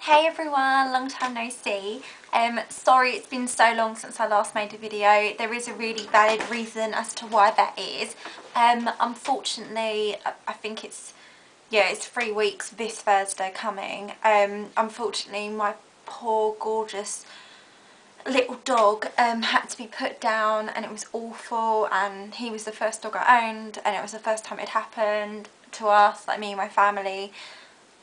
Hey everyone, long time no see. Sorry it's been so long since I last made a video. There is a really valid reason as to why that is. Unfortunately, I think it's 3 weeks this Thursday coming. Unfortunately my poor gorgeous little dog had to be put down, and it was awful, and he was the first dog I owned, and it was the first time it happened to us, like me and my family.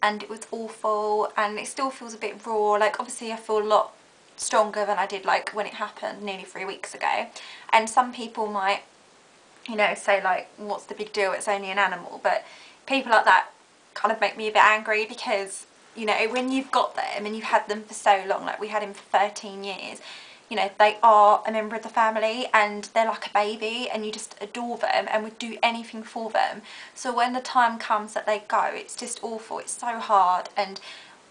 And it was awful, and it still feels a bit raw. Like, obviously I feel a lot stronger than I did like when it happened nearly 3 weeks ago, and some people might, you know, say like, what's the big deal, it's only an animal. But people like that kind of make me a bit angry, because, you know, when you've got them and you've had them for so long, like we had him for 13 years, you know, they are a member of the family and they're like a baby, and you just adore them and would do anything for them. So when the time comes that they go, it's just awful, it's so hard. And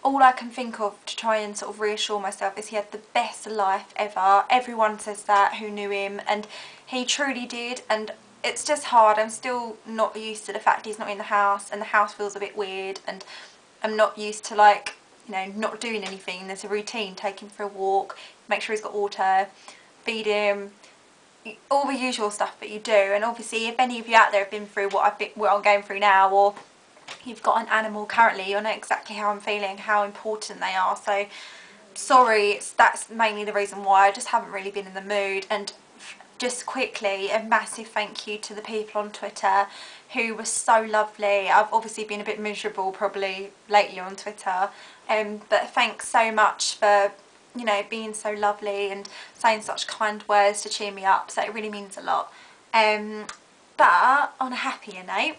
all I can think of to try and sort of reassure myself is he had the best life ever. Everyone says that who knew him, and he truly did. And it's just hard. I'm still not used to the fact he's not in the house, and the house feels a bit weird, and I'm not used to, like, you know, not doing anything. There's a routine: take him for a walk, make sure he's got water, feed him, all the usual stuff that you do. And obviously if any of you out there have been through what I'm going through now, or you've got an animal currently, you'll know exactly how I'm feeling, how important they are. So sorry, that's mainly the reason why. I just haven't really been in the mood. And just quickly, a massive thank you to the people on Twitter who were so lovely. I've obviously been a bit miserable probably lately on Twitter, but thanks so much for, you know, being so lovely and saying such kind words to cheer me up. So it really means a lot. But on a happier note,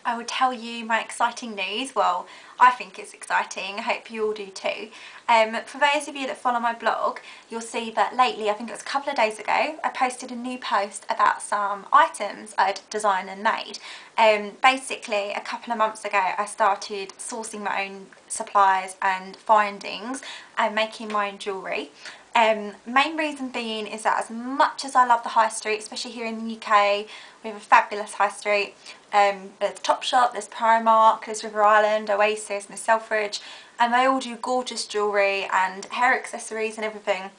I will tell you my exciting news. Well, I think it's exciting. I hope you all do too. For those of you that follow my blog, you'll see that lately, I think it was a couple of days ago, I posted a new post about some items I'd designed and made. Basically, a couple of months ago, I started sourcing my own supplies and findings and making my own jewellery. Main reason being is that as much as I love the high street, especially here in the UK, we have a fabulous high street. There's Topshop, there's Primark, there's River Island, Oasis, and there's Selfridge, and they all do gorgeous jewellery and hair accessories and everything.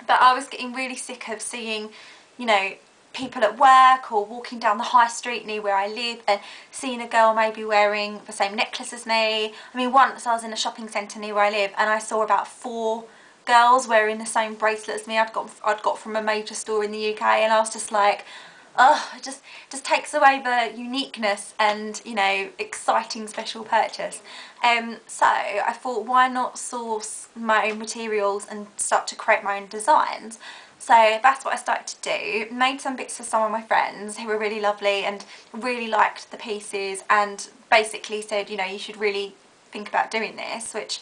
But I was getting really sick of seeing, you know, people at work or walking down the high street near where I live and seeing a girl maybe wearing the same necklace as me. I mean, once I was in a shopping centre near where I live and I saw about 4 girls wearing the same bracelet as me I'd got from a major store in the UK, and I was just like, oh, it just takes away the uniqueness and, you know, exciting special purchase. So I thought, why not source my own materials and start to create my own designs? So that's what I started to do. Made some bits for some of my friends who were really lovely and really liked the pieces, and basically said, you know, you should really think about doing this, which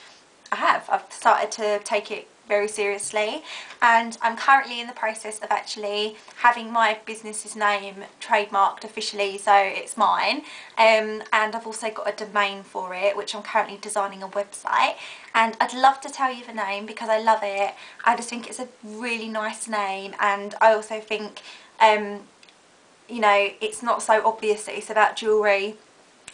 I have. I've started to take it very seriously, and I'm currently in the process of actually having my business's name trademarked officially, so it's mine. And I've also got a domain for it, which I'm currently designing a website, and I'd love to tell you the name because I love it. I just think it's a really nice name, and I also think, you know, it's not so obvious that it's about jewellery.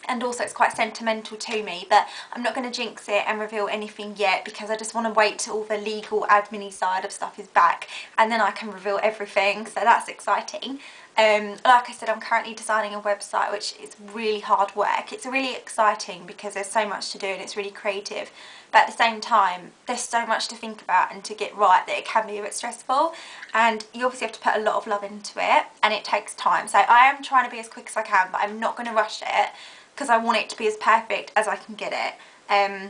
And also it's quite sentimental to me, but I'm not going to jinx it and reveal anything yet, because I just want to wait till all the legal admin side of stuff is back, and then I can reveal everything, so that's exciting. Like I said, I'm currently designing a website, which is really hard work. It's really exciting because there's so much to do and it's really creative, but at the same time there's so much to think about and to get right that it can be a bit stressful, and you obviously have to put a lot of love into it, and it takes time. So I am trying to be as quick as I can, but I'm not going to rush it, because I want it to be as perfect as I can get it.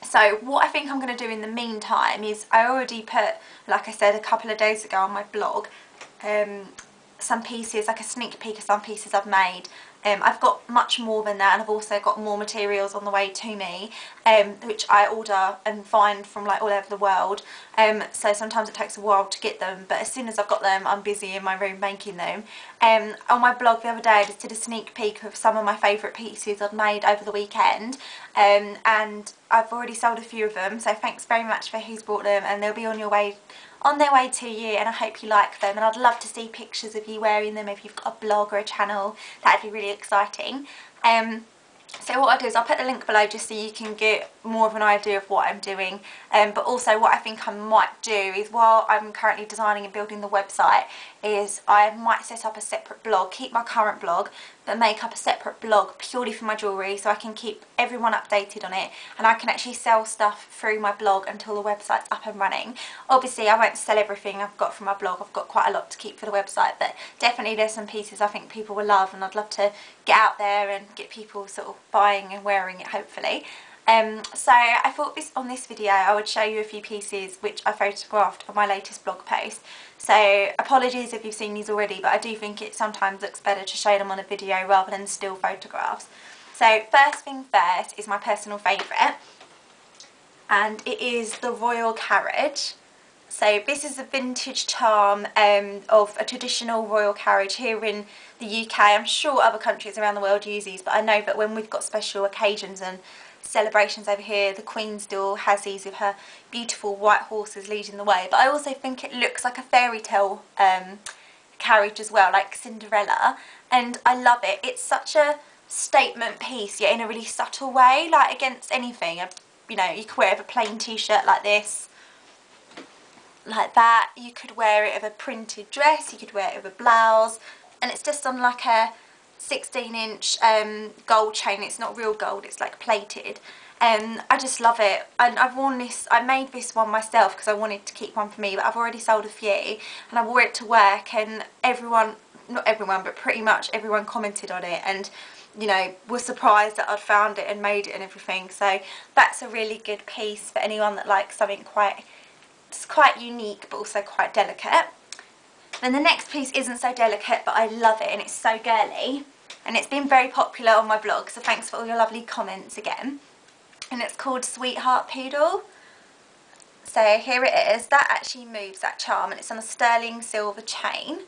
So what I think I'm going to do in the meantime is, I already put, like I said a couple of days ago on my blog, some pieces, like a sneak peek of some pieces I've made. I've got much more than that, and I've also got more materials on the way to me, which I order and find from like all over the world. So sometimes it takes a while to get them, but as soon as I've got them, I'm busy in my room making them. On my blog the other day I just did a sneak peek of some of my favourite pieces I'd made over the weekend, and I've already sold a few of them, so thanks very much for who's bought them, and they'll be on their way to you, and I hope you like them, and I'd love to see pictures of you wearing them if you've got a blog or a channel. That'd be really exciting. So what I'll do is I'll put the link below just so you can get more of an idea of what I'm doing, but also what I think I might do is, while I'm currently designing and building the website, is I might set up a separate blog, keep my current blog, but make up a separate blog purely for my jewellery, so I can keep everyone updated on it and I can actually sell stuff through my blog until the website's up and running. Obviously I won't sell everything I've got from my blog, I've got quite a lot to keep for the website, but definitely there's some pieces I think people will love and I'd love to get out there and get people sort of buying and wearing it, hopefully. So I thought on this video I would show you a few pieces which I photographed for my latest blog post. So apologies if you've seen these already, but I do think it sometimes looks better to show them on a video rather than still photographs. So first thing first is my personal favourite, and it is the Royal Carriage. So this is a vintage charm of a traditional royal carriage here in the UK. I'm sure other countries around the world use these, but I know that when we've got special occasions and celebrations over here, the Queen still has these with her beautiful white horses leading the way. But I also think it looks like a fairy tale carriage as well, like Cinderella, and I love it. It's such a statement piece, yet in a really subtle way, like against anything. You know, you could wear it with a plain t-shirt like this, like that. You could wear it with a printed dress, you could wear it with a blouse, and it's just on like a 16-inch gold chain. It's not real gold, it's like plated. I just love it, and I've worn this. I made this one myself because I wanted to keep one for me, but I've already sold a few and I wore it to work, and everyone, not everyone, but pretty much everyone commented on it and, you know, was surprised that I'd found it and made it and everything. So that's a really good piece for anyone that likes something it's quite unique but also quite delicate. Then the next piece isn't so delicate, but I love it and it's so girly, and it's been very popular on my blog, so thanks for all your lovely comments again. And it's called Sweetheart Poodle. So here it is. That actually moves, that charm, and it's on a sterling silver chain,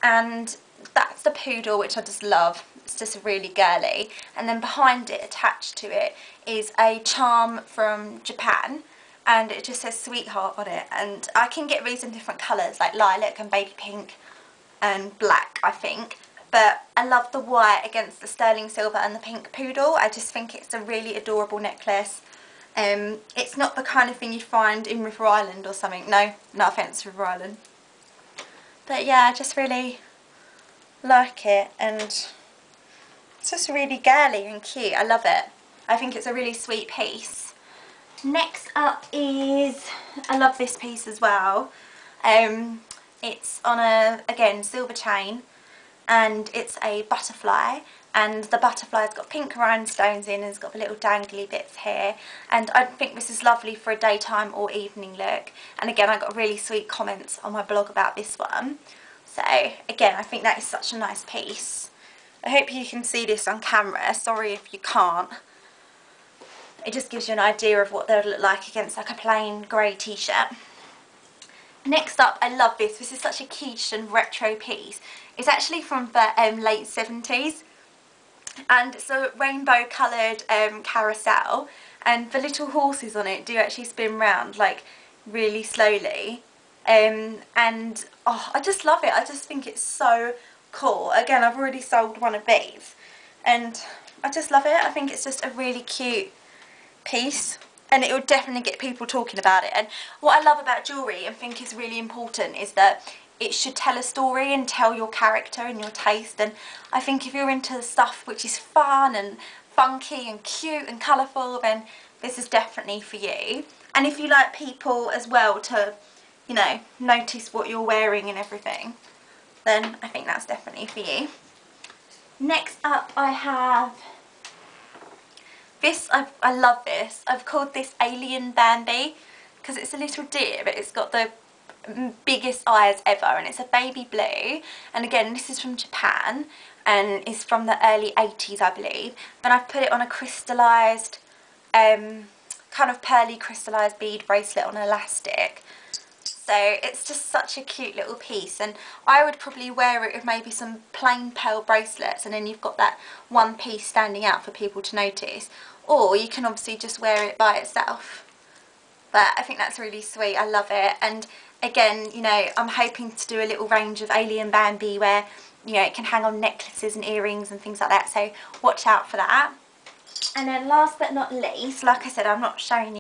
and that's the poodle, which I just love. It's just really girly. And then behind it, attached to it, is a charm from Japan, and it just says sweetheart on it. And I can get these in different colours, like lilac and baby pink and black, I think. But I love the white against the sterling silver and the pink poodle. I just think it's a really adorable necklace. It's not the kind of thing you find in River Island or something. No offence, River Island. But yeah, I just really like it, and it's just really girly and cute. I love it. I think it's a really sweet piece. Next up is, I love this piece as well. It's on a, again, silver chain, and it's a butterfly, and the butterfly's got pink rhinestones in and it's got the little dangly bits here, and I think this is lovely for a daytime or evening look. And again, I got really sweet comments on my blog about this one, so again, I think that is such a nice piece. I hope you can see this on camera, sorry if you can't. It just gives you an idea of what they would look like against like a plain grey t-shirt. Next up, I love this. This is such a quiche and retro piece. It's actually from the late 70s, and it's a rainbow coloured carousel, and the little horses on it do actually spin round like really slowly, and oh, I just love it. I just think it's so cool. Again, I've already sold one of these and I just love it. I think it's just a really cute piece, and it will definitely get people talking about it. And what I love about jewellery and think is really important is that it should tell a story and tell your character and your taste. And I think if you're into stuff which is fun and funky and cute and colourful, then this is definitely for you. And if you like people as well to, you know, notice what you're wearing and everything, then I think that's definitely for you. Next up, I have this. I love this. I've called this Alien Bambi because it's a little deer, but it's got the biggest eyes ever, and it's a baby blue. And again, this is from Japan and is from the early 80s, I believe. And I've put it on a crystallised, kind of pearly crystallised bead bracelet on elastic. So it's just such a cute little piece, and I would probably wear it with maybe some plain pearl bracelets, and then you've got that one piece standing out for people to notice. Or you can obviously just wear it by itself. But I think that's really sweet. I love it. And again, you know, I'm hoping to do a little range of Alien Bambi where, you know, it can hang on necklaces and earrings and things like that. So watch out for that. And then last but not least, like I said, I'm not showing you